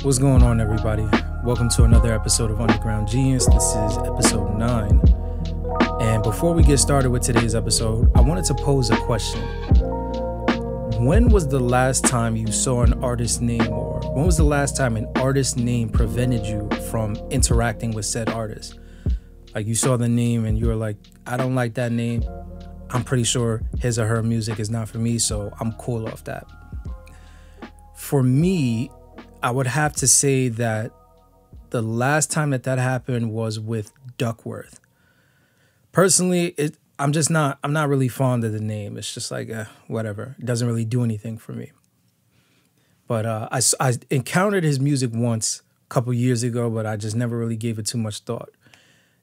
What's going on, everybody? Welcome to another episode of Underground Genius. This is episode 9. And before we get started with today's episode, I wanted to pose a question. When was the last time you saw an artist's name, or when was the last time an artist's name prevented you from interacting with said artist? Like, you saw the name and you were like, I don't like that name. I'm pretty sure his or her music is not for me, so I'm cool off that. For me, I would have to say that the last time that happened was with Duckworth. Personally, I'm not really fond of the name. It's just like, whatever. It doesn't really do anything for me. But I encountered his music once a couple years ago, but I just never really gave it too much thought.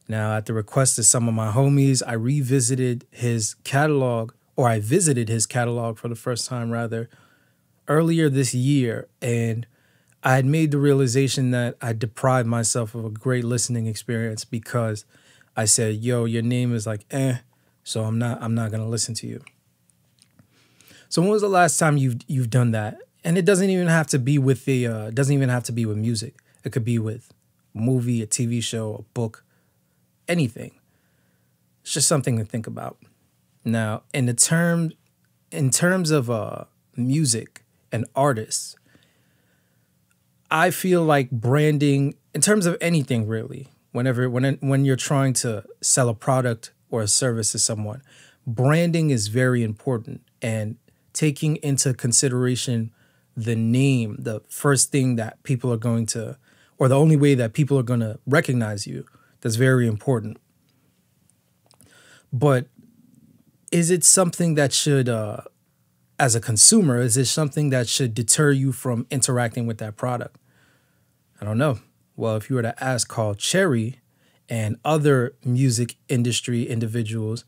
Now, at the request of some of my homies, I visited his catalog for the first time, rather, earlier this year, and I had made the realization that I deprived myself of a great listening experience because I said, yo, your name is like, so I'm not gonna listen to you. So when was the last time you've done that? And it doesn't even have to be with music. It could be with a movie, a TV show, a book, anything. It's just something to think about. Now, in terms of music and artists, I feel like branding, in terms of anything really, when you're trying to sell a product or a service to someone, branding is very important, and taking into consideration the name, the first thing that people are going to, or the only way that people are going to recognize you, that's very important. But is it something that should, as a consumer, is it something that should deter you from interacting with that product? I don't know. Well, if you were to ask Carl Chery and other music industry individuals,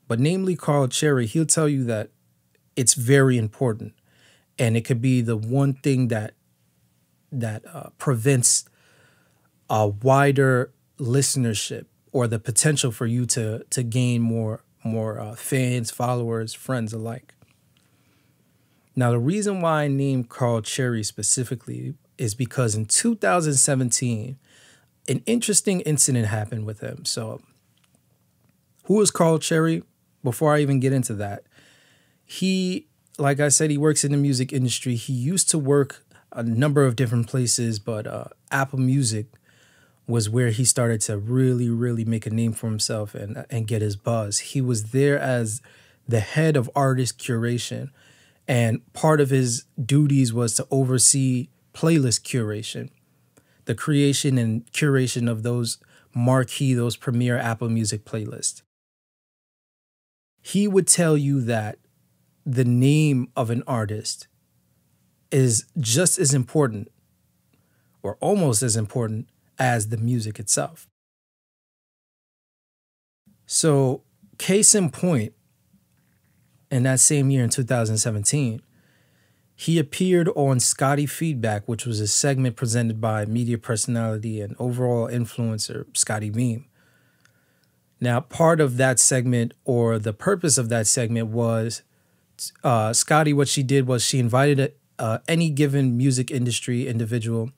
but namely Carl Chery, he'll tell you that it's very important. And it could be the one thing that prevents a wider listenership, or the potential for you to gain more fans, followers, friends alike. Now, the reason why I named Carl Chery specifically is because in 2017, an interesting incident happened with him. So, who is Carl Chery? Before I even get into that, he, like I said, he works in the music industry. He used to work a number of different places, but Apple Music was where he started to really, really make a name for himself and get his buzz. He was there as the head of artist curation, and part of his duties was to oversee playlist curation, the creation and curation of those premier Apple Music playlists. He would tell you that the name of an artist is just as important, or almost as important, as the music itself. So, case in point, in that same year in 2017, he appeared on Scotty Feedback, which was a segment presented by media personality and overall influencer Scotty Beam. Now, part of that segment, or the purpose of that segment, was Scotty, what she did was she invited any given music industry individual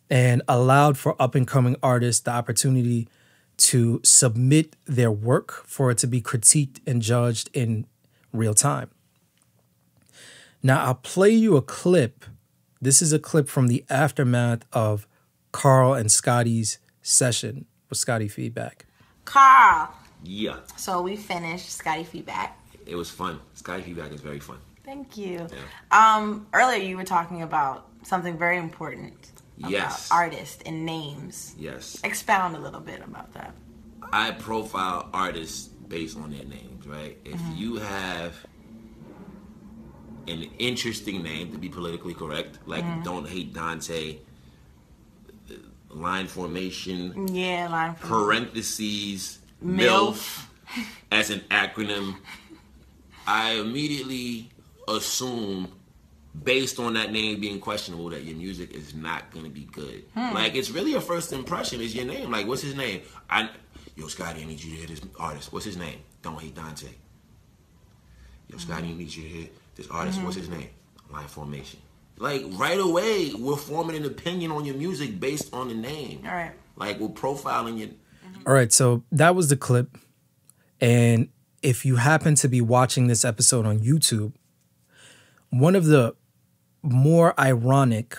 and allowed for up-and-coming artists the opportunity to submit their work for it to be critiqued and judged in real time. Now, I'll play you a clip. This is a clip from the aftermath of Carl and Scotty's session with Scotty Feedback. Carl. Yeah. So we finished Scotty Feedback. It was fun. Scotty Feedback is very fun. Thank you. Yeah. Earlier you were talking about something very important. Yes. About artists and names. Yes. Expound a little bit about that. I profile artists based on their names, right? If you have an interesting name, to be politically correct, like Don't Hate Dontaé, line formation, parentheses, MILF as an acronym, I immediately assume, based on that name being questionable, that your music is not going to be good. Like, it's really a first impression is your name. Like, what's his name? Yo, Scotty, I need you to hear this artist. What's his name? Don't Hate Dontaé. Yo, Scotty, I need you to hear this artist. What's his name? Line formation. like right away, we're forming an opinion on your music based on the name. All right. Like we're profiling you. All right, so that was the clip. And if you happen to be watching this episode on YouTube, one of the more ironic,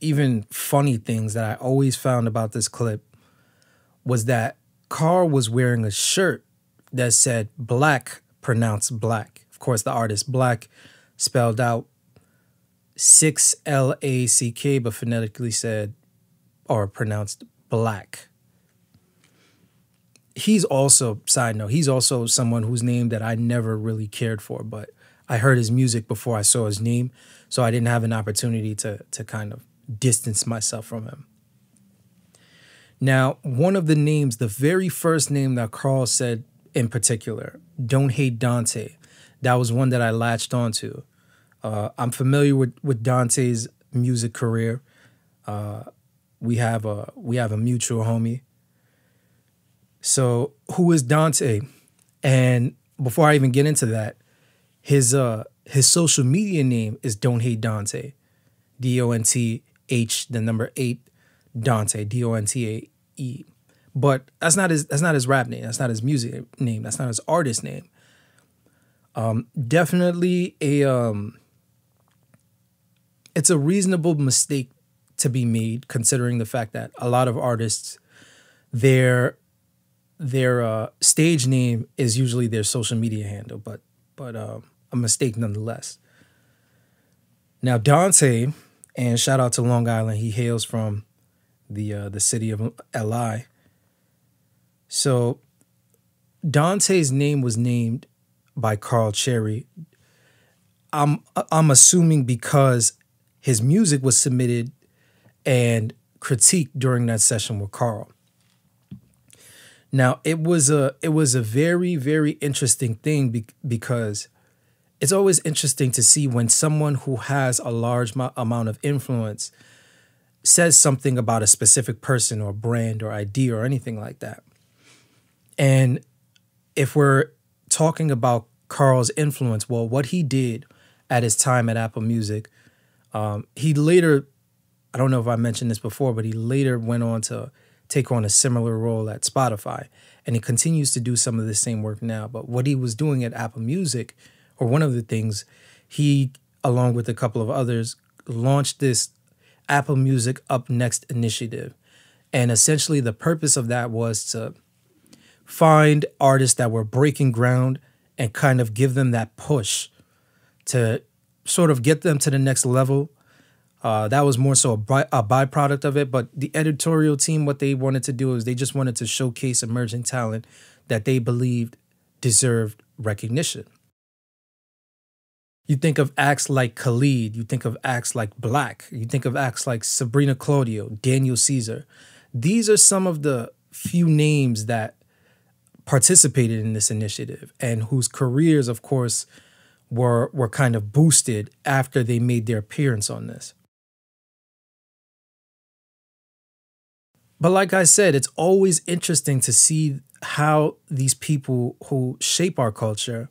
even funny things that I always found about this clip was that Carl was wearing a shirt that said black, pronounced black. Of course, the artist Black spelled out 6LACK, but phonetically said or pronounced black. He's also, side note, he's also someone whose name that I never really cared for, but I heard his music before I saw his name, so I didn't have an opportunity to kind of distance myself from him. Now, one of the names, the very first name that Carl said in particular, Don't Hate Dontaé, that was one that I latched onto. I'm familiar with Dontaé's music career. We have a mutual homie. So who is Dontaé? And before I even get into that, his social media name is Don't Hate Dontaé, DONTH, the number 8, Dontaé, DONTAE. But that's not his rap name. That's not his music name. That's not his artist name. Definitely it's a reasonable mistake to be made, considering the fact that a lot of artists, their stage name is usually their social media handle, but a mistake nonetheless. Now Dontaé, and shout out to Long Island, he hails from the city of LI. So Dontaé's name was named by Carl Chery. I'm assuming because his music was submitted and critiqued during that session with Carl. Now it was a very, very interesting thing because it's always interesting to see when someone who has a large amount of influence says something about a specific person or brand or idea or anything like that. And if we're talking about Carl's influence, well, what he did at his time at Apple Music, he later, I don't know if I mentioned this before, but he later went on to take on a similar role at Spotify. And he continues to do some of the same work now. But what he was doing at Apple Music, or one of the things, he, along with a couple of others, launched this Apple Music Up Next initiative. And essentially the purpose of that was to find artists that were breaking ground and kind of give them that push to sort of get them to the next level. That was more so a byproduct of it. But the editorial team, what they wanted to do is they just wanted to showcase emerging talent that they believed deserved recognition. You think of acts like Khalid, you think of acts like Black, you think of acts like Sabrina Claudio, Daniel Caesar. These are some of the few names that participated in this initiative and whose careers, of course, were kind of boosted after they made their appearance on this. But like I said, it's always interesting to see how these people who shape our culture,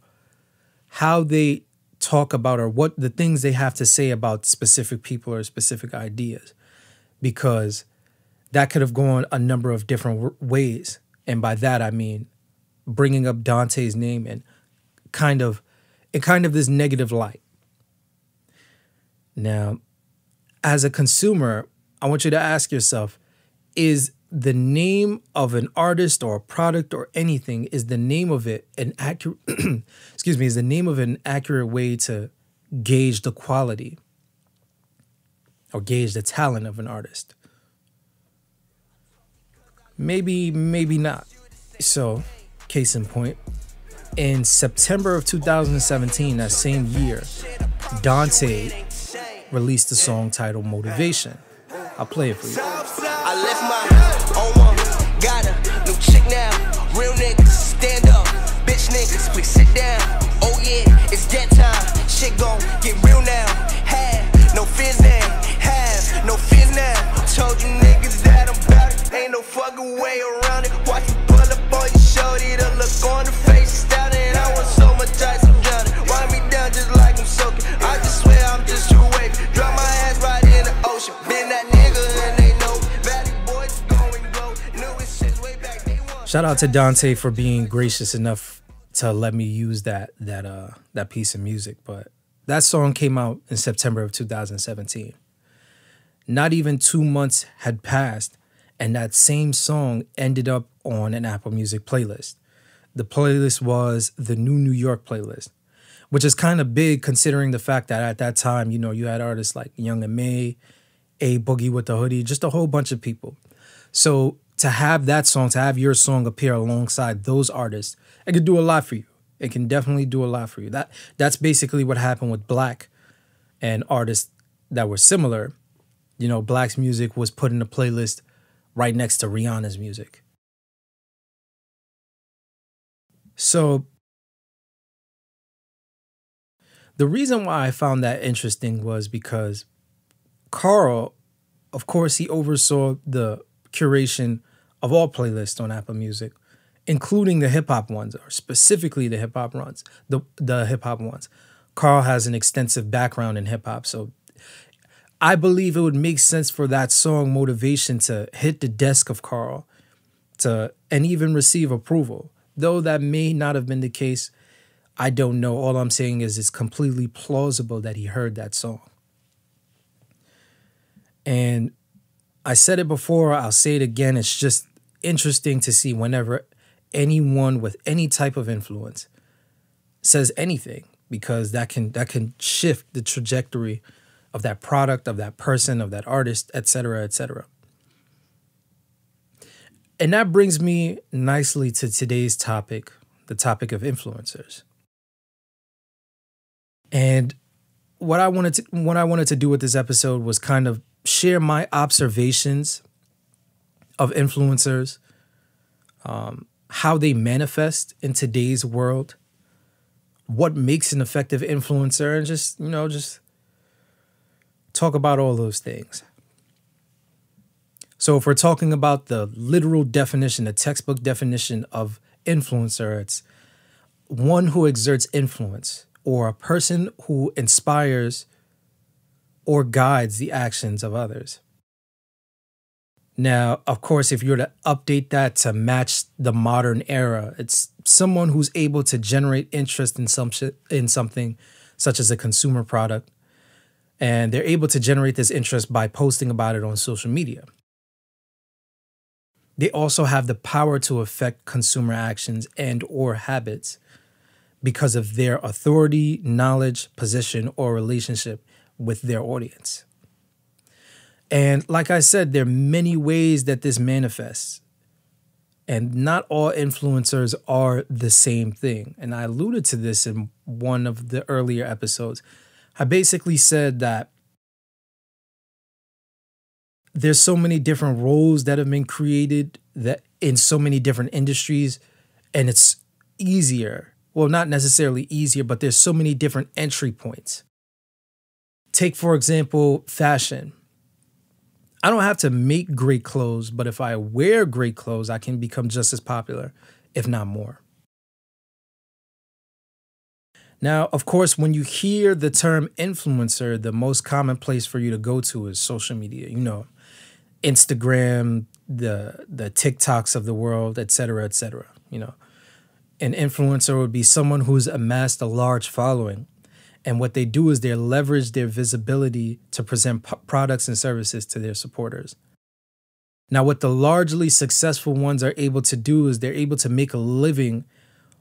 how they talk about or what the things they have to say about specific people or specific ideas, because that could have gone a number of different ways. And by that, I mean bringing up Dontaé's name in kind of this negative light. Now, as a consumer, I want you to ask yourself, is the name of an artist or a product or anything, is the name of it an accurate, is the name of an accurate way to gauge the quality or gauge the talent of an artist? Maybe not. So, case in point, in September of 2017, that same year, Dontaé released a song titled Motivation. I'll play it for you. I left my old one, got a new chick now. Real niggas, stand up. Bitch niggas, please sit down. Oh yeah, it's that time. Shit gon' get real now. Have no fears now. Have no fears now. Told you niggas that I'm about it. Ain't no fucking way around it. Watch me pull up on your shorty. The look on the face is starting. I want so much ice, I'm drowning. Wind me down just like I'm soaking. I just swear I'm just too wavy. Drop my ass Shout out to Dontaé for being gracious enough to let me use that piece of music. But that song came out in September of 2017. Not even 2 months had passed, and that same song ended up on an Apple Music playlist. The playlist was the New York playlist, which is kind of big considering the fact that at that time, you know, you had artists like Young and May, A Boogie with the Hoodie, just a whole bunch of people. So to have that song, to have your song appear alongside those artists, it could do a lot for you. It can definitely do a lot for you. That's basically what happened with Black and artists that were similar. You know, Black's music was put in a playlist right next to Rihanna's music. So the reason why I found that interesting was because Carl, of course, he oversaw the curation of all playlists on Apple Music, including the hip hop ones, or specifically the hip hop ones. The hip hop ones. Carl has an extensive background in hip hop, so I believe it would make sense for that song Motivation to hit the desk of Carl and even receive approval. Though that may not have been the case, I don't know. All I'm saying is it's completely plausible that he heard that song. And I said it before, I'll say it again. It's just interesting to see whenever anyone with any type of influence says anything, because that can shift the trajectory of that product, of that person, of that artist, etc., etc. And that brings me nicely to today's topic, the topic of influencers. And what I wanted to do with this episode was kind of share my observations of influencers, how they manifest in today's world, what makes an effective influencer, and just talk about all those things. So if we're talking about the literal definition, the textbook definition of influencer, it's one who exerts influence, or a person who inspires or guides the actions of others. Now, of course, if you were to update that to match the modern era, it's someone who's able to generate interest in something such as a consumer product, and they're able to generate this interest by posting about it on social media. They also have the power to affect consumer actions and or habits because of their authority, knowledge, position, or relationship with their audience. And like I said, there are many ways that this manifests. And not all influencers are the same thing. And I alluded to this in one of the earlier episodes. I basically said that there's so many different roles that have been created that in so many different industries, and it's easier. Well, not necessarily easier, but there's so many different entry points. Take, for example, fashion. I don't have to make great clothes, but if I wear great clothes, I can become just as popular, if not more. Now, of course, when you hear the term influencer, the most common place for you to go to is social media. You know, Instagram, the TikToks of the world, et cetera, et cetera. You know, an influencer would be someone who's amassed a large following. And what they do is they leverage their visibility to present products and services to their supporters. Now, what the largely successful ones are able to do is they're able to make a living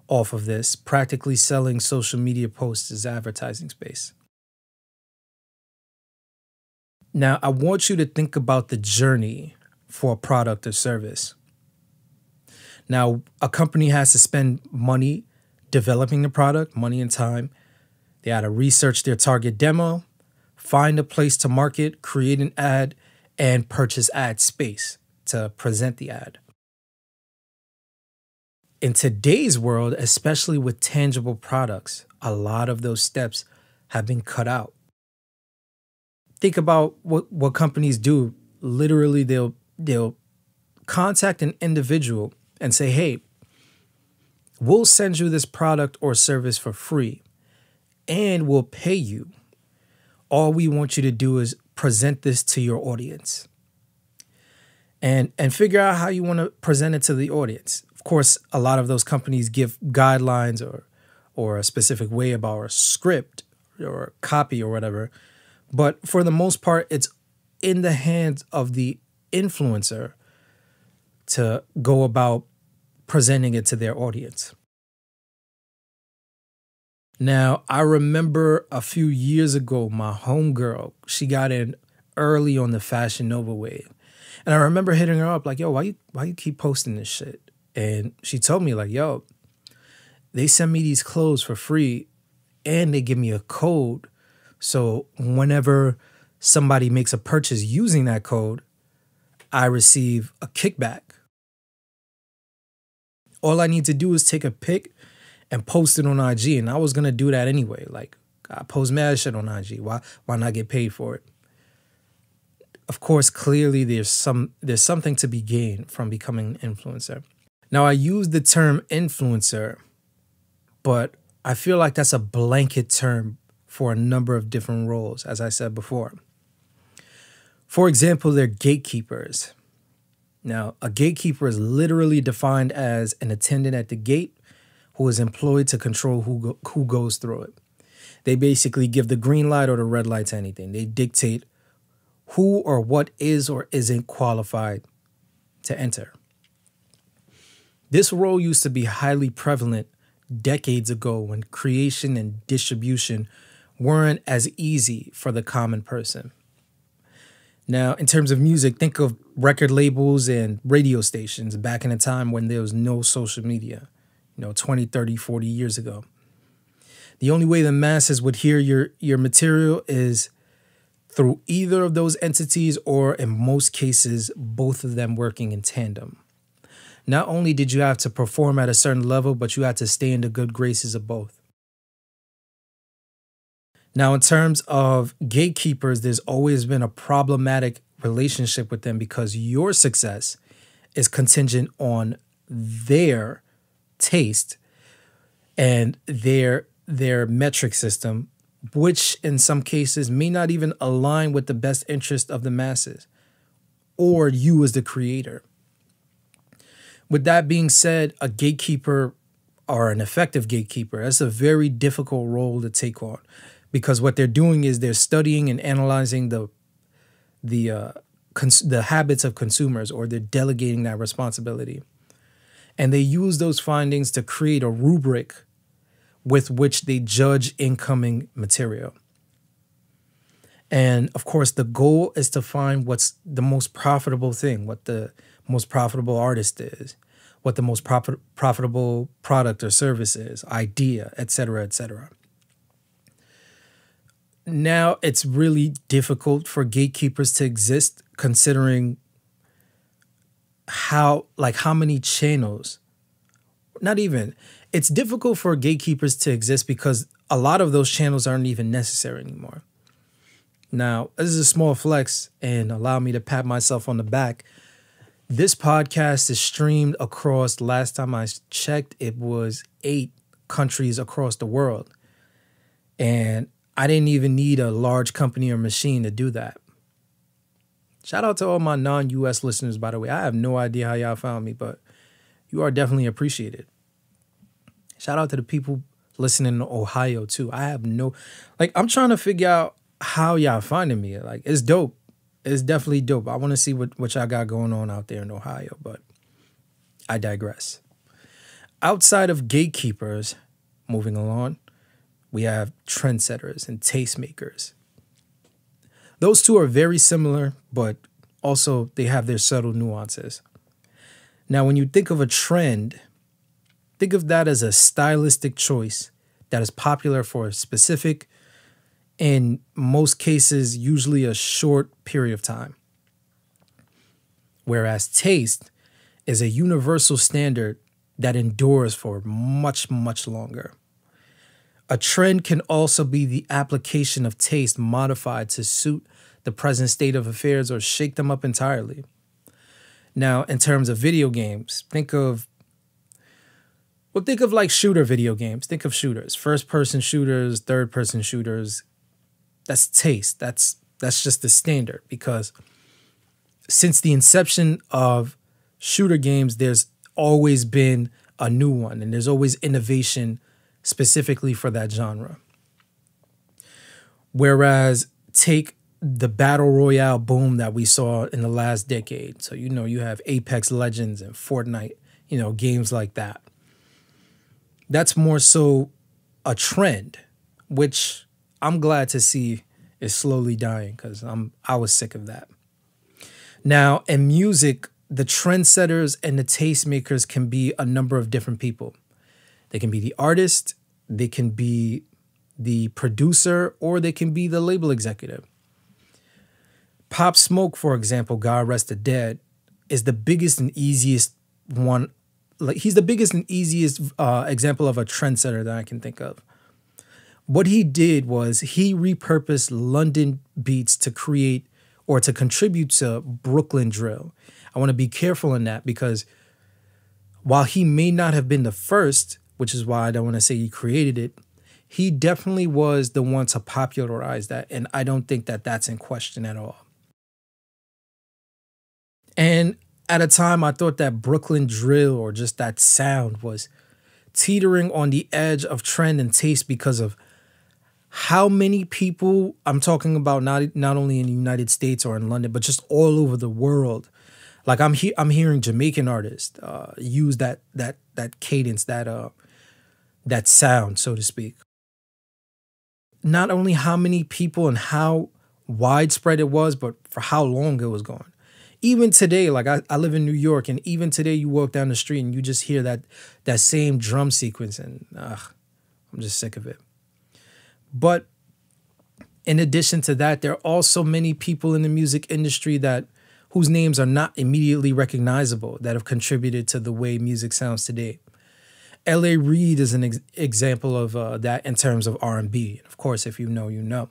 off of this, practically selling social media posts as advertising space. Now, I want you to think about the journey for a product or service. Now, a company has to spend money developing the product, money and time. They got to research their target demo, find a place to market, create an ad, and purchase ad space to present the ad. In today's world, especially with tangible products, a lot of those steps have been cut out. Think about what companies do. Literally, they'll contact an individual and say, hey, we'll send you this product or service for free and we'll pay you. All we want you to do is present this to your audience. and figure out how you want to present it to the audience. Of course, a lot of those companies give guidelines or a specific way about a script or copy or whatever. But for the most part, it's in the hands of the influencer to go about presenting it to their audience. Now, I remember a few years ago, my homegirl, she got in early on the Fashion Nova wave. And I remember hitting her up like, yo, why you keep posting this shit? And she told me like, yo, they send me these clothes for free and they give me a code. So whenever somebody makes a purchase using that code, I receive a kickback. All I need to do is take a pic and post it on IG. And I was going to do that anyway. Like, I post mad shit on IG. Why not get paid for it? Of course, clearly there's something to be gained from becoming an influencer. Now, I use the term influencer, but I feel like that's a blanket term for a number of different roles, as I said before. For example, they're gatekeepers. Now, a gatekeeper is literally defined as an attendant at the gate who is employed to control who goes through it. They basically give the green light or the red light to anything. They dictate who or what is or isn't qualified to enter. This role used to be highly prevalent decades ago when creation and distribution weren't as easy for the common person. Now, in terms of music, think of record labels and radio stations back in a time when there was no social media, 20, 30, 40 years ago. The only way the masses would hear your material is through either of those entities or, in most cases, both of them working in tandem. Not only did you have to perform at a certain level, but you had to stay in the good graces of both. Now, in terms of gatekeepers, there's always been a problematic relationship with them because your success is contingent on their taste and their metric system, which in some cases may not even align with the best interest of the masses or you as the creator. With that being said, a gatekeeper or an effective gatekeeper, that's a very difficult role to take on because what they're doing is they're studying and analyzing the habits of consumers, or they're delegating that responsibility. And they use those findings to create a rubric with which they judge incoming material. And of course, the goal is to find what's the most profitable thing, what the most profitable artist is, what the most profitable product or service is, idea, etc., etc. Now, it's really difficult for gatekeepers to exist considering how many channels, not even, it's difficult for gatekeepers to exist because a lot of those channels aren't even necessary anymore. Now, this is a small flex and allow me to pat myself on the back. This podcast is streamed across, last time I checked, it was 8 countries across the world. And I didn't even need a large company or machine to do that. Shout out to all my non-US listeners, by the way. I have no idea how y'all found me, but you are definitely appreciated. Shout out to the people listening in Ohio, too. I have I'm trying to figure out how y'all finding me. It's dope. It's definitely dope. I want to see what y'all got going on out there in Ohio, but I digress. Outside of gatekeepers, moving along, we have trendsetters and tastemakers. Those two are very similar, but also they have their subtle nuances. Now, when you think of a trend, think of that as a stylistic choice that is popular for a specific, in most cases, usually a short period of time. Whereas taste is a universal standard that endures for much, much longer. A trend can also be the application of taste modified to suit the present state of affairs or shake them up entirely. Now, in terms of video games, think of like shooter video games. Think of shooters, first-person shooters, third-person shooters. That's taste. That's just the standard because since the inception of shooter games, there's always been a new one, and there's always innovation specifically for that genre. Whereas take the battle royale boom that we saw in the last decade. So, you have Apex Legends and Fortnite, games like that. That's more so a trend, which I'm glad to see is slowly dying, because I was sick of that. Now, in music, the trendsetters and the tastemakers can be a number of different people. They can be the artist, they can be the producer, or they can be the label executive. Pop Smoke, for example, God rest the dead, is the biggest and easiest one. Like, he's the biggest and easiest example of a trendsetter that I can think of. What he did was he repurposed London beats to create or to contribute to Brooklyn drill. I want to be careful in that, because while he may not have been the first, which is why I don't want to say he created it, he definitely was the one to popularize that. And I don't think that that's in question at all. And at a time, I thought that Brooklyn drill, or just that sound, was teetering on the edge of trend and taste because of how many people, I'm talking about not only in the United States or in London, but just all over the world. Like, I'm hearing Jamaican artists use that cadence, that sound, so to speak. Not only how many people and how widespread it was, but for how long it was going. Even today, like I live in New York, and even today you walk down the street and you just hear that same drum sequence, and I'm just sick of it. But in addition to that, there are also many people in the music industry whose names are not immediately recognizable that have contributed to the way music sounds today. L.A. Reid is an example of that in terms of R&B. Of course, if you know, you know.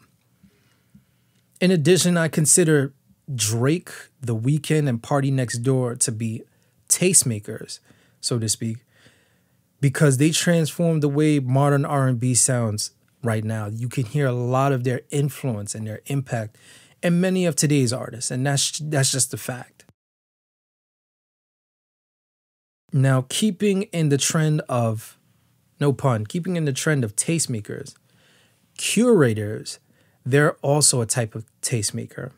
In addition, I consider Drake, The Weeknd, and Party Next Door to be tastemakers, so to speak, because they transformed the way modern R&B sounds right now. You can hear a lot of their influence and their impact in many of today's artists, and that's just a fact. Now, keeping in the trend of tastemakers, curators, they're also a type of tastemaker.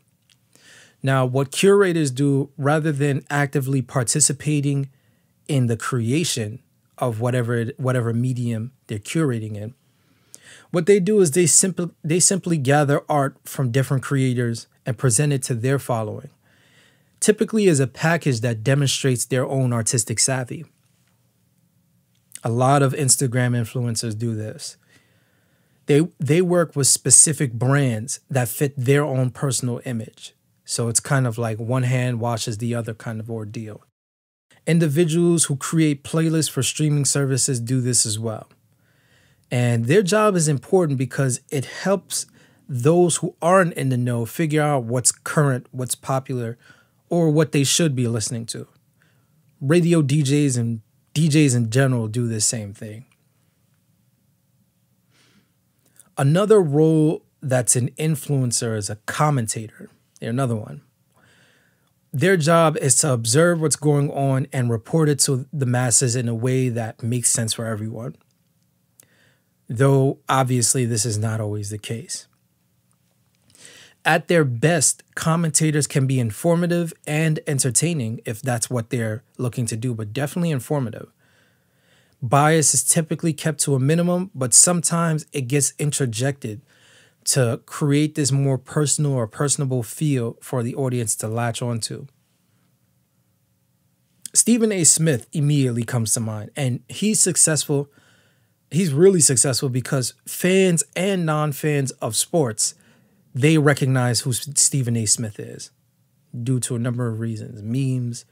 Now, what curators do, rather than actively participating in the creation of whatever medium they're curating in, what they do is they simply gather art from different creators and present it to their following, typically as a package that demonstrates their own artistic savvy. A lot of Instagram influencers do this. They work with specific brands that fit their own personal image. So it's kind of like one hand washes the other kind of ordeal. Individuals who create playlists for streaming services do this as well. And their job is important because it helps those who aren't in the know figure out what's current, what's popular, or what they should be listening to. Radio DJs and DJs in general do the same thing. Another role that's an influencer is a commentator. They're another one. Their job is to observe what's going on and report it to the masses in a way that makes sense for everyone. Though, obviously, this is not always the case. At their best, commentators can be informative and entertaining if that's what they're looking to do, but definitely informative. Bias is typically kept to a minimum, but sometimes it gets interjected to create this more personal or personable feel for the audience to latch onto. Stephen A. Smith immediately comes to mind, and he's successful. He's really successful because fans and non-fans of sports, they recognize who Stephen A. Smith is due to a number of reasons, memes,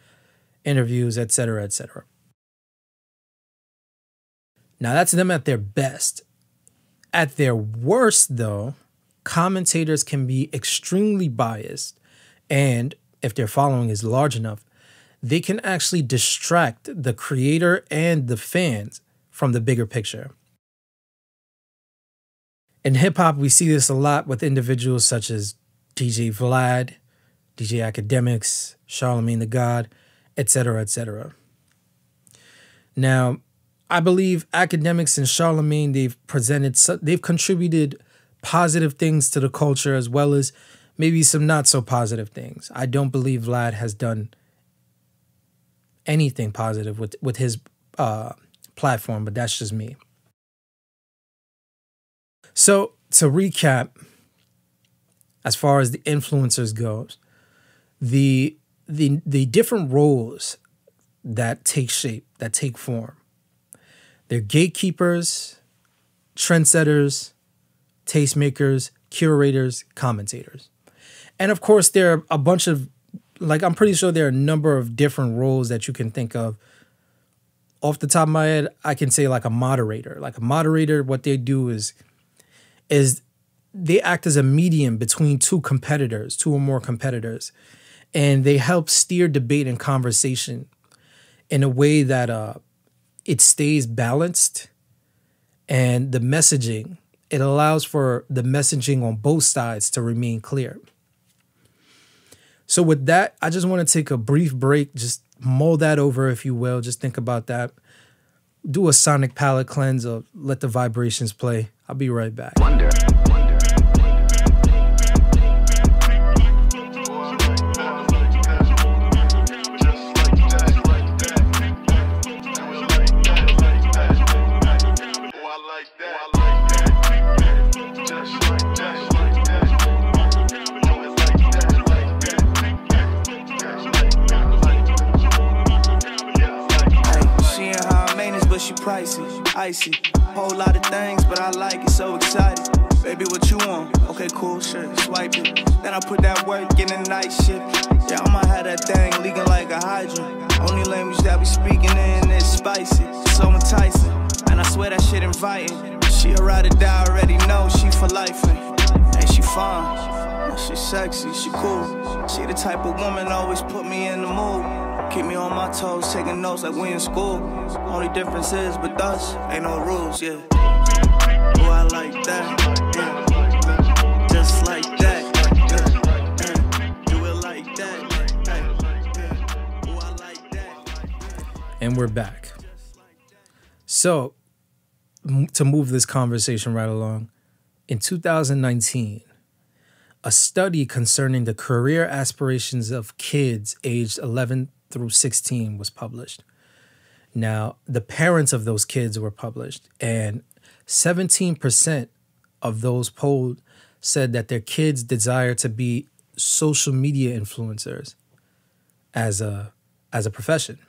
interviews, etc., etc. Now, that's them at their best. At their worst, though, commentators can be extremely biased, and if their following is large enough, they can actually distract the creator and the fans from the bigger picture. In hip-hop, we see this a lot with individuals such as DJ Vlad, DJ Academics, Charlemagne the God, etc., etc. Now, I believe Academics and Charlemagne, they've contributed positive things to the culture as well as maybe some not so positive things. I don't believe Vlad has done anything positive with his platform, but that's just me. So to recap, as far as the influencers goes, the different roles that take shape, that take form. They're gatekeepers, trendsetters, tastemakers, curators, commentators. And of course, there are a bunch of, I'm pretty sure there are a number of different roles that you can think of. Off the top of my head, I can say like a moderator. Like a moderator, what they do is they act as a medium between two or more competitors, and they help steer debate and conversation in a way that it stays balanced, and the messaging, it allows for the messaging on both sides to remain clear. So with that, I just want to take a brief break, just mull that over, if you will. Just think about that. Do a sonic palette cleanse or let the vibrations play. I'll be right back. Wonder. Pricey, icy, whole lot of things, but I like it, so excited. Baby, what you want? Okay, cool, sure, swipe it. Then I put that work in the night shift. Yeah, I'ma have that thing leaking like a hydrant. Only language that we speaking in is spicy, so enticing. And I swear that shit inviting. She a ride or die, already know she for life. And she fine, she sexy, she cool. She the type of woman always put me in the mood. Keep me on my toes, taking notes like we in school. Only difference is, but us, ain't no rules, yeah. Oh, I like that, yeah. Just like that, yeah. Do it like that, yeah. Oh, I like that. And we're back. So, to move this conversation right along, in 2019, a study concerning the career aspirations of kids aged 11 through 16 was published. Now, the parents of those kids were published, and 17% of those polled said that their kids desire to be social media influencers as a profession.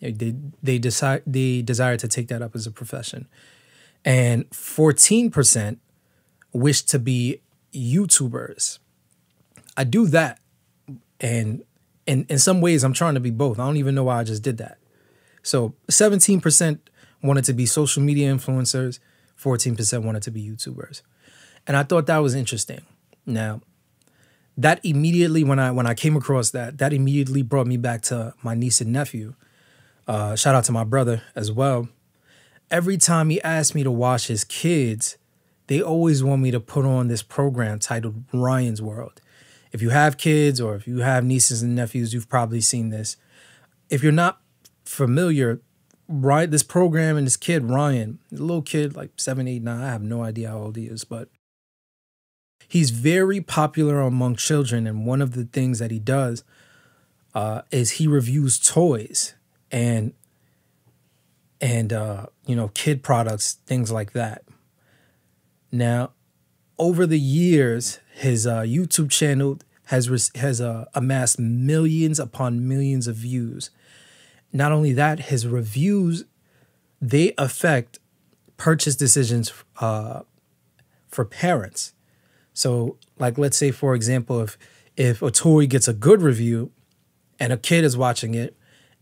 They desire to take that up as a profession. And 14% wish to be YouTubers. I do that, and in some ways, I'm trying to be both. I don't even know why I just did that. So 17% wanted to be social media influencers, 14% wanted to be YouTubers. And I thought that was interesting. Now, that immediately, when I came across that immediately brought me back to my niece and nephew. Shout out to my brother as well. Every time he asked me to watch his kids, they always want me to put on this program titled Ryan's World. If you have kids or if you have nieces and nephews, you've probably seen this. If you're not familiar, right, this program and this kid, Ryan, a little kid, like 7, 8, 9, I have no idea how old he is, but he's very popular among children. And one of the things that he does is he reviews toys and kid products, things like that. Now, over the years, his YouTube channel has amassed millions upon millions of views. Not only that, his reviews, they affect purchase decisions for parents. So, like, let's say, for example, if a toy gets a good review and a kid is watching it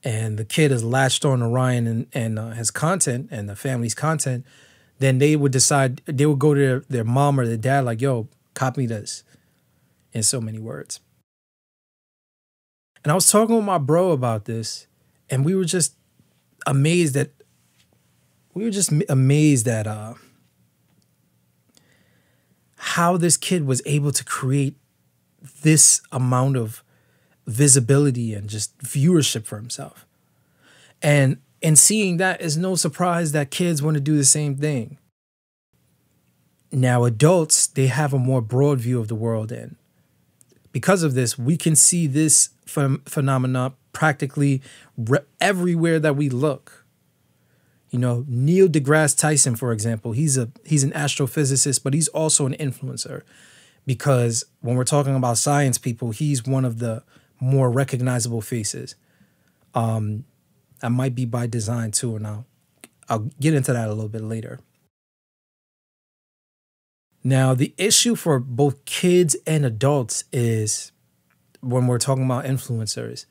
and the kid is latched on to Ryan and his content and the family's content, then they would go to their mom or their dad like, yo, copy this, in so many words. And I was talking with my bro about this, and we were just amazed at how this kid was able to create this amount of visibility and just viewership for himself. And in seeing that, it's no surprise that kids want to do the same thing. Now, adults, they have a more broad view of the world, and because of this, we can see this phenomena practically everywhere that we look. You know, Neil deGrasse Tyson, for example, he's an astrophysicist, but he's also an influencer, because when we're talking about science people, he's one of the more recognizable faces. That might be by design too, and I'll get into that a little bit later. Now, the issue for both kids and adults is, when we're talking about influencers,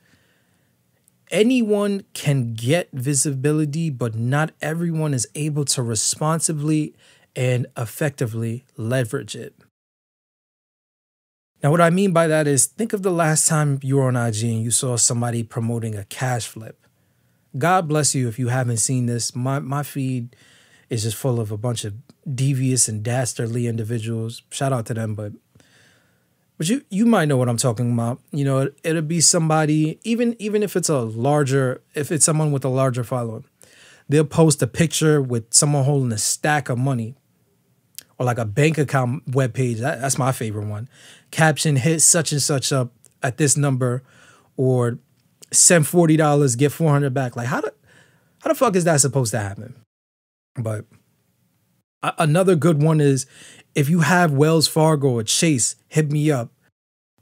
anyone can get visibility, but not everyone is able to responsibly and effectively leverage it. Now, what I mean by that is, think of the last time you were on IG and you saw somebody promoting a cash flip. God bless you if you haven't seen this. My feed is just full of a bunch of devious and dastardly individuals. Shout out to them, but you might know what I'm talking about. You know, it'll be somebody, even if it's someone with a larger following, they'll post a picture with someone holding a stack of money, or like a bank account webpage. That's my favorite one. Caption: hit such and such up at this number, or send $40, get $400 back. Like, how the fuck is that supposed to happen? But another good one is, if you have Wells Fargo or Chase, hit me up.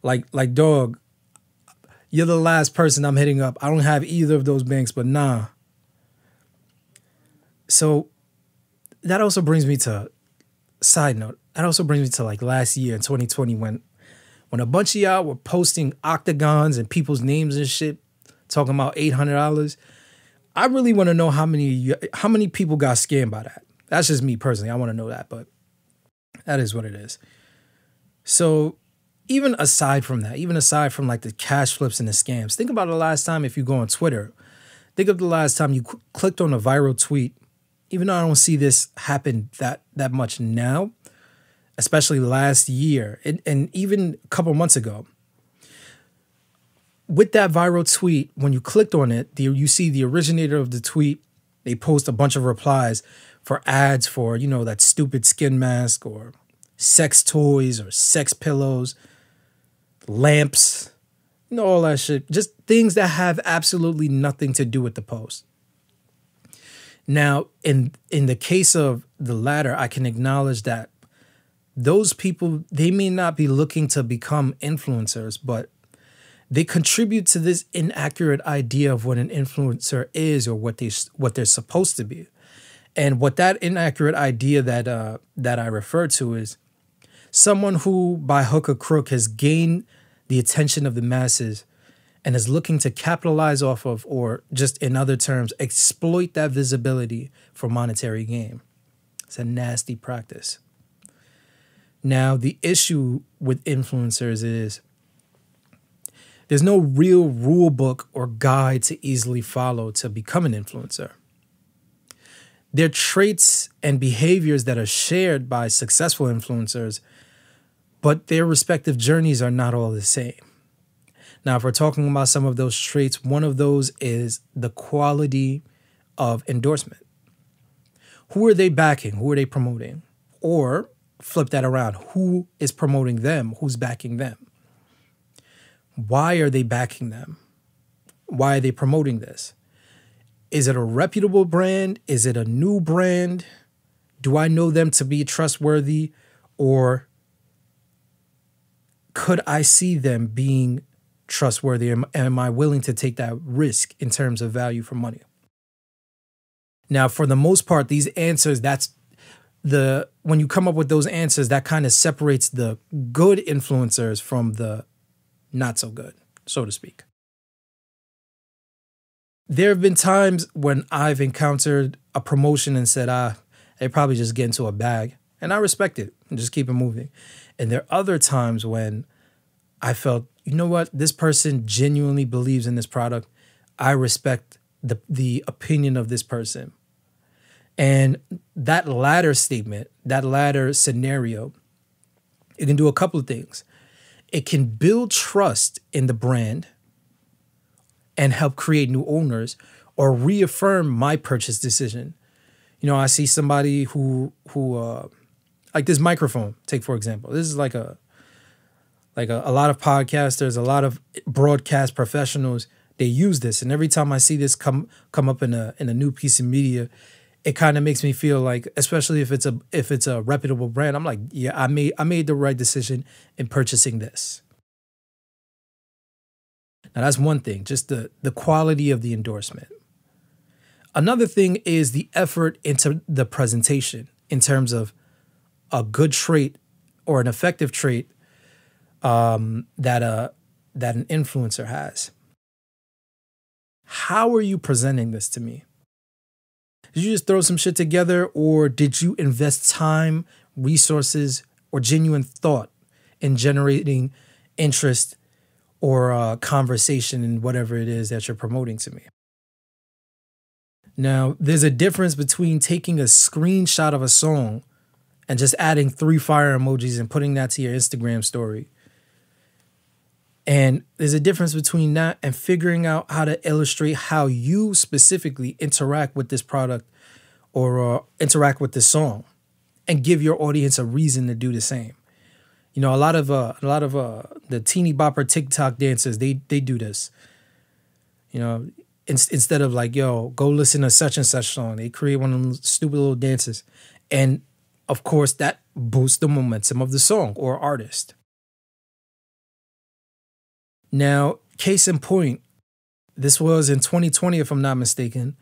Like dog, you're the last person I'm hitting up. I don't have either of those banks, but nah. So that also brings me to, side note, that also brings me to like last year in 2020 when a bunch of y'all were posting octagons and people's names and shit, talking about $800. I really want to know how many people got scammed by that. That's just me personally. I want to know that, but that is what it is. So even aside from like the cash flips and the scams, think about the last time, if you go on Twitter, think of the last time you clicked on a viral tweet. Even though I don't see this happen that much now, especially last year and even a couple months ago, with that viral tweet, when you clicked on it, you see the originator of the tweet, they post a bunch of replies for ads for, you know, that stupid skin mask or sex toys or sex pillows, lamps, you know, all that shit. Just things that have absolutely nothing to do with the post. Now, in the case of the latter, I can acknowledge that those people, they may not be looking to become influencers, but they contribute to this inaccurate idea of what an influencer is, or what they're supposed to be. And what that inaccurate idea that I refer to is someone who, by hook or crook, has gained the attention of the masses and is looking to capitalize off of, or just in other terms, exploit that visibility for monetary gain. It's a nasty practice. Now, the issue with influencers is there's no real rule book or guide to easily follow to become an influencer. There are traits and behaviors that are shared by successful influencers, but their respective journeys are not all the same. Now, if we're talking about some of those traits, one of those is the quality of endorsement. Who are they backing? Who are they promoting? Or flip that around. Who is promoting them? Who's backing them? Why are they backing them? Why are they promoting this? Is it a reputable brand? Is it a new brand? Do I know them to be trustworthy? Or could I see them being trustworthy? Am I willing to take that risk in terms of value for money? Now, for the most part, these answers, when you come up with those answers, that kind of separates the good influencers from the not so good, so to speak. There have been times when I've encountered a promotion and said, they probably just get into a bag. And I respect it and just keep it moving. And there are other times when I felt, you know what, this person genuinely believes in this product. I respect the opinion of this person. And that latter statement, that latter scenario, it can do a couple of things. It can build trust in the brand and help create new owners or reaffirm my purchase decision. You know, I see somebody who like this microphone, take for example. This is like a lot of podcasters, a lot of broadcast professionals, they use this. And every time I see this come up in a new piece of media, it kind of makes me feel like, especially if it's a reputable brand, I'm like, yeah, I made the right decision in purchasing this. Now that's one thing, just the quality of the endorsement. Another thing is the effort into the presentation in terms of a good trait or an effective trait that an influencer has. How are you presenting this to me? Did you just throw some shit together, or did you invest time, resources, or genuine thought in generating interest or conversation in whatever it is that you're promoting to me? Now, there's a difference between taking a screenshot of a song and just adding 3 fire emojis and putting that to your Instagram story. And there's a difference between that and figuring out how to illustrate how you specifically interact with this product or interact with this song and give your audience a reason to do the same. You know, a lot of the teeny bopper TikTok dancers, they do this. You know, instead of like, yo, go listen to such and such song, they create one of them stupid little dances. And of course, that boosts the momentum of the song or artist. Now, case in point, this was in 2020, if I'm not mistaken,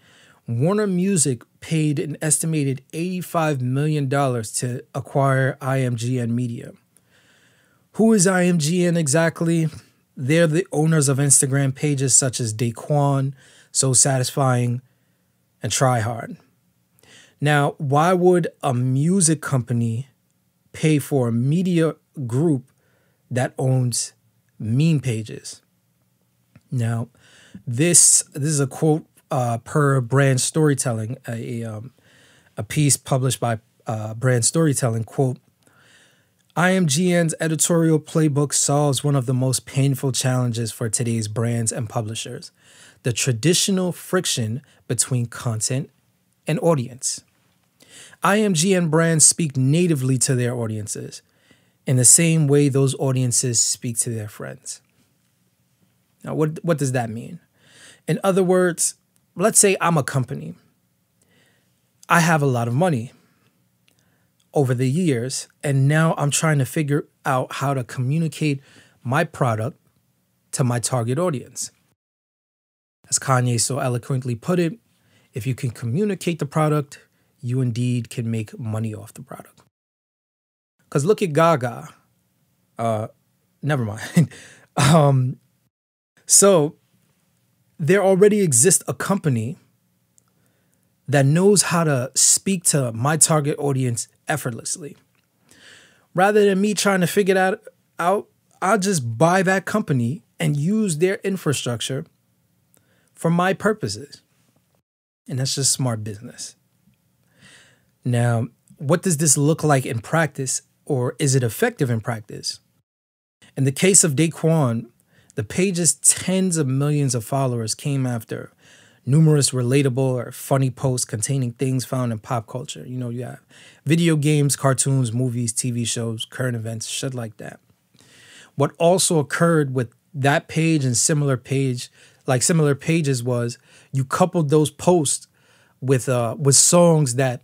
Warner Music paid an estimated $85 million to acquire IMGN Media. Who is IMGN exactly? They're the owners of Instagram pages such as Daquan, So Satisfying, and Try Hard. Now, why would a music company pay for a media group that owns meme pages? Now, this is a quote per Brand Storytelling, a piece published by Brand Storytelling, quote, IMGN's editorial playbook solves one of the most painful challenges for today's brands and publishers, the traditional friction between content and audience. IMGN brands speak natively to their audiences in the same way those audiences speak to their friends. Now, what does that mean? In other words, let's say I'm a company. I have a lot of money over the years, and now I'm trying to figure out how to communicate my product to my target audience. As Kanye so eloquently put it, if you can communicate the product, you indeed can make money off the product. Because look at Gaga. Never mind. So there already exists a company that knows how to speak to my target audience effortlessly. Rather than me trying to figure that out, I'll just buy that company and use their infrastructure for my purposes. And that's just smart business. Now, what does this look like in practice, or is it effective in practice? In the case of Daquan, the page's tens of millions of followers came after numerous relatable or funny posts containing things found in pop culture. You know, you have video games, cartoons, movies, TV shows, current events, shit like that. What also occurred with that page and similar pages was you coupled those posts with songs that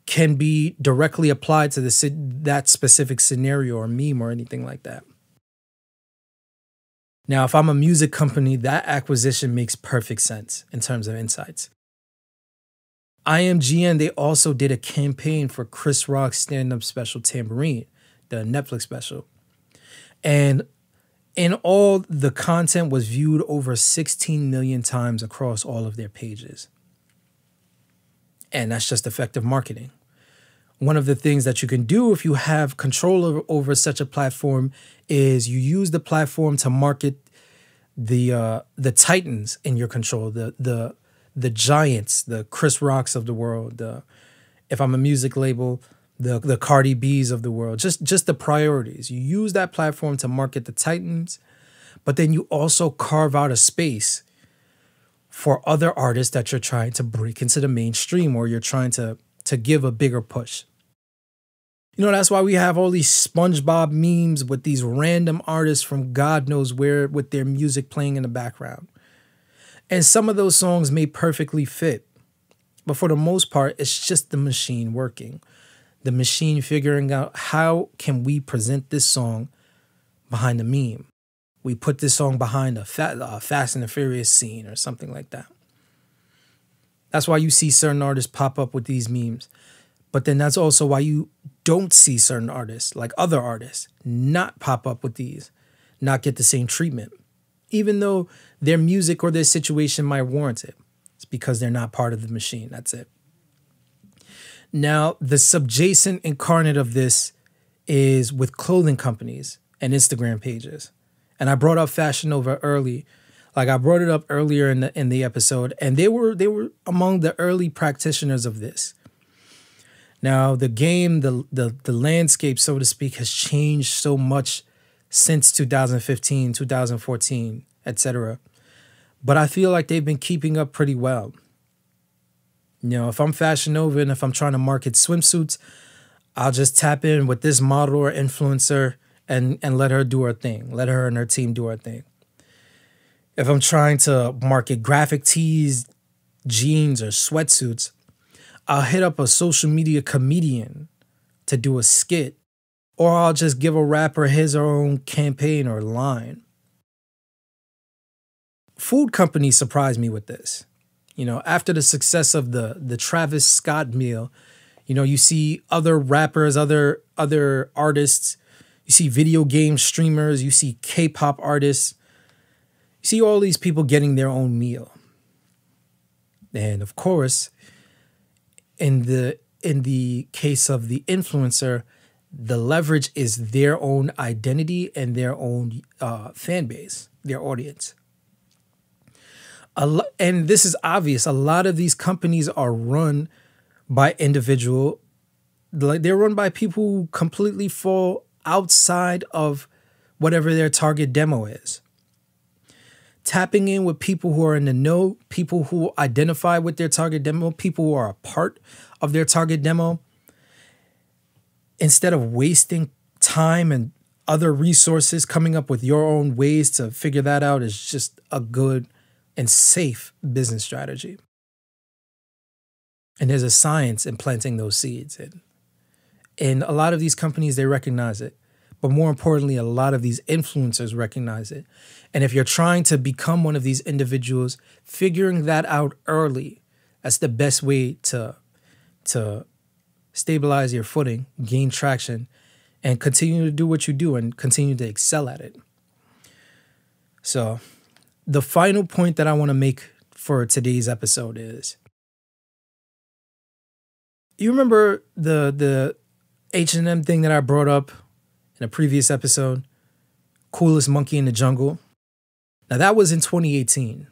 can be directly applied to that specific scenario or meme or anything like that. Now, if I'm a music company, that acquisition makes perfect sense in terms of insights. IMGN, they also did a campaign for Chris Rock's stand-up special Tambourine, the Netflix special. And in all, the content was viewed over 16 million times across all of their pages. And that's just effective marketing. One of the things that you can do if you have control over such a platform is you use the platform to market the titans in your control, the giants, the Chris Rocks of the world, if I'm a music label, the Cardi B's of the world, just the priorities. You use that platform to market the titans, but then you also carve out a space for other artists that you're trying to break into the mainstream, or you're trying to give a bigger push. You know, that's why we have all these SpongeBob memes with these random artists from God knows where with their music playing in the background. And some of those songs may perfectly fit. But for the most part, it's just the machine working. The machine figuring out how can we present this song behind the meme. We put this song behind a Fast and the Furious scene or something like that. That's why you see certain artists pop up with these memes. But then that's also why you don't see certain artists, like other artists, not pop up with these, not get the same treatment. Even though their music or their situation might warrant it. It's because they're not part of the machine. That's it. Now, the subjacent incarnate of this is with clothing companies and Instagram pages. And I brought up Fashion Nova early. Like I brought it up earlier in the episode, and they were among the early practitioners of this. Now, the game, the landscape, so to speak, has changed so much since 2015, 2014, etc. But I feel like they've been keeping up pretty well. You know, if I'm Fashion Nova and if I'm trying to market swimsuits, I'll just tap in with this model or influencer and let her do her thing. Let her and her team do her thing. If I'm trying to market graphic tees, jeans, or sweatsuits, I'll hit up a social media comedian to do a skit, or I'll just give a rapper his or her own campaign or line. Food companies surprised me with this. You know, after the success of the Travis Scott meal, you know, you see other rappers, other artists, you see video game streamers, you see K-pop artists, you see all these people getting their own meal. And of course, in the case of the influencer, the leverage is their own identity and their own fan base, their audience. And this is obvious. A lot of these companies are run by individual, like they're run by people who completely fall outside of whatever their target demo is. Tapping in with people who are in the know, people who identify with their target demo, people who are a part of their target demo, instead of wasting time and other resources coming up with your own ways to figure that out, is just a good and safe business strategy. And there's a science in planting those seeds. And a lot of these companies, they recognize it. But more importantly, a lot of these influencers recognize it. And if you're trying to become one of these individuals, figuring that out early, that's the best way to stabilize your footing, gain traction, and continue to do what you do and continue to excel at it. So the final point that I want to make for today's episode is, you remember the H&M thing that I brought up in a previous episode? Coolest monkey in the jungle. Now that was in 2018.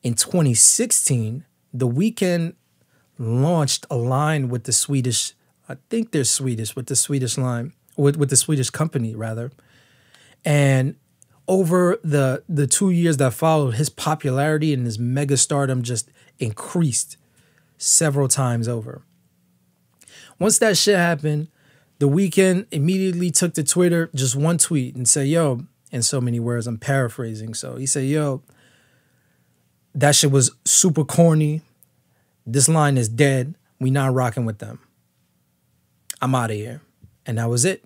In 2016, The Weeknd launched a line with the Swedish, I think they're Swedish, with the Swedish line, with the Swedish company rather. And over the 2 years that followed, his popularity and his mega stardom just increased several times over. Once that shit happened, The Weeknd immediately took to Twitter, just one tweet, and said, yo, in so many words, I'm paraphrasing. So he said, yo, that shit was super corny. This line is dead. We not rocking with them. I'm out of here. And that was it.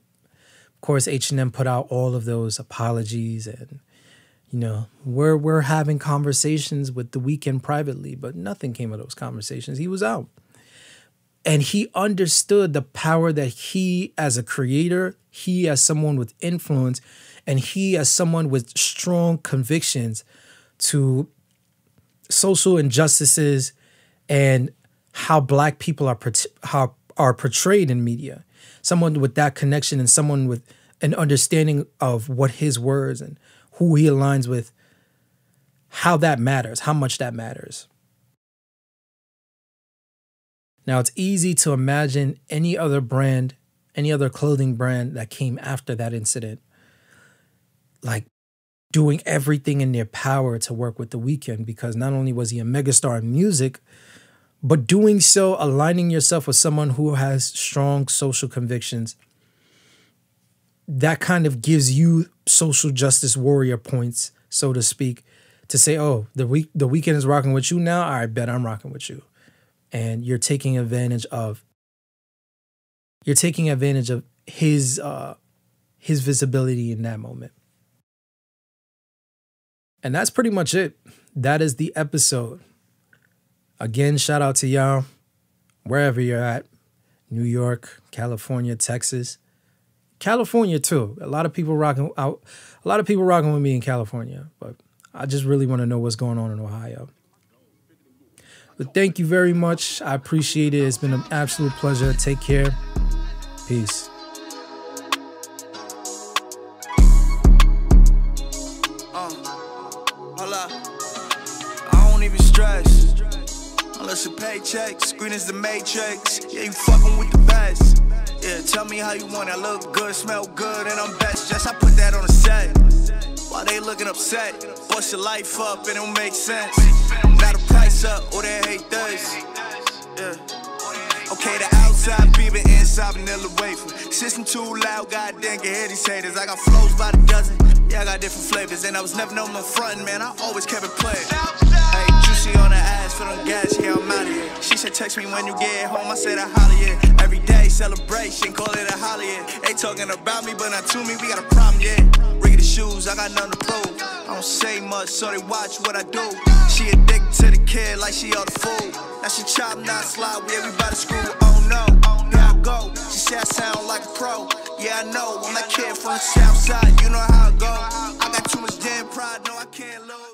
Of course, H&M put out all of those apologies, and, you know, we're having conversations with The Weeknd privately, but nothing came of those conversations. He was out. And he understood the power that he as a creator, he as someone with influence, and he as someone with strong convictions to social injustices and how Black people are portrayed in media. Someone with that connection and someone with an understanding of what his words and who he aligns with, how that matters, how much that matters. Now, it's easy to imagine any other brand, any other clothing brand that came after that incident, like doing everything in their power to work with The Weeknd, because not only was he a megastar in music, but doing so, aligning yourself with someone who has strong social convictions, that kind of gives you social justice warrior points, so to speak, to say, oh, The Weeknd is rocking with you now, I bet I'm rocking with you. And you're taking advantage of his visibility in that moment. And that's pretty much it. That is the episode. Again, shout out to y'all, wherever you're at. New York, California, Texas. California too. A lot of people rocking with me in California, but I just really want to know what's going on in Ohio. But thank you very much. I appreciate it. It's been an absolute pleasure. Take care. Peace. I don't even stress unless a paycheck. Screen is the matrix. Yeah, you fucking with the best. Yeah, tell me how you want it. I look good, smell good, and I'm best. Just I put that on the set. While they looking upset, bust your life up and it don't make sense. Got a price up, or they hate this. Yeah. Okay, the outside beeping, inside vanilla wafer. System too loud, goddamn, can hear these haters. I got flows by the dozen. Yeah, I got different flavors, and I was never no frontin', man. I always kept it playing. Hey, juicy on the ass, fit on gas, yeah, I'm out of here. She said, text me when you get home. I said, I holler, yeah. Every day, celebration, call it a holiday. Yeah. They talking about me, but not to me, we got a problem, yeah. Riggedy shoes, I got nothing to prove. I don't say much, so they watch what I do. She addicted to the kid like she all the food. Now she chop, not slide, with everybody screw. Oh no, here I go. She said I sound like a pro. Yeah, I know, I'm that kid from the south side. You know how I go. I got too much damn pride, no, I can't lose.